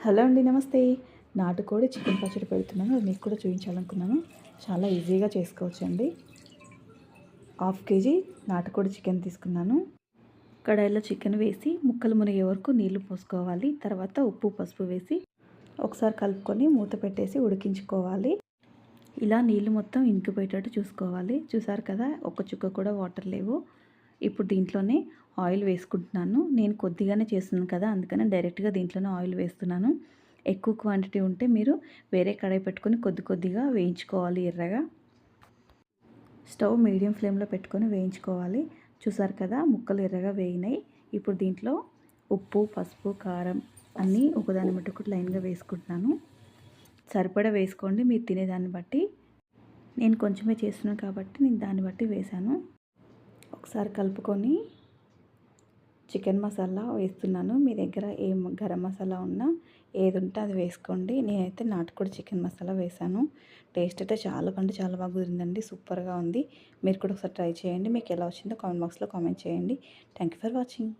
Hello అండి, నమస్తే. నాటుకోడి చికెన్ పచ్చడి పెడుతున్నాను. అది మీకు కూడా చూపించాలనుకున్నాను. చాలా ఈజీగా చేసుకోవచ్చండి. హాఫ్ కేజీ నాటుకోడి చికెన్ తీసుకున్నాను. కడాయిలో చికెన్ వేసి ముక్కలు మునిగే వరకు నీళ్లు పోసుకోవాలి. తర్వాత ఉప్పు, పసుపు వేసి ఒకసారి కలుపుకొని మూత పెట్టేసి ఉడికించుకోవాలి. ఇలా నీళ్లు మొత్తం ఇంకిపోయేటట్టు చూసుకోవాలి. చూసారు కదా, ఒక్క చుక్క కూడా వాటర్ లేవు. ఇప్పుడు దీంట్లోనే ఆయిల్ వేసుకుంటున్నాను. నేను కొద్దిగానే చేస్తున్నాను కదా, అందుకని డైరెక్ట్గా దీంట్లోనే ఆయిల్ వేస్తున్నాను. ఎక్కువ క్వాంటిటీ ఉంటే మీరు వేరే కడాయి పెట్టుకొని కొద్ది కొద్దిగా వేయించుకోవాలి ఎర్రగా. స్టవ్ మీడియం ఫ్లేమ్లో పెట్టుకొని వేయించుకోవాలి. చూసారు కదా, ముక్కలు ఎర్రగా వేయినాయి. ఇప్పుడు దీంట్లో ఉప్పు, పసుపు, కారం అన్నీ ఒకదాని బట్టి ఒకటి లైన్గా వేసుకుంటున్నాను. సరిపడా వేసుకోండి మీరు తినేదాన్ని బట్టి. నేను కొంచెమే చేస్తున్నాను కాబట్టి నేను దాన్ని బట్టి వేశాను. ఒకసారి కలుపుకొని చికెన్ మసాలా వేస్తున్నాను. మీ దగ్గర ఏం గరం మసాలా ఉన్నా ఏది ఉంటే అది వేసుకోండి. నేనైతే నాటుకోడి చికెన్ మసాలా వేశాను. టేస్ట్ అయితే చాలా బాగా కుదిరిందండి. సూపర్గా ఉంది. మీరు కూడా ఒకసారి ట్రై చేయండి. మీకు ఎలా వచ్చిందో కామెంట్ బాక్స్లో కామెంట్ చేయండి. Thank you for watching.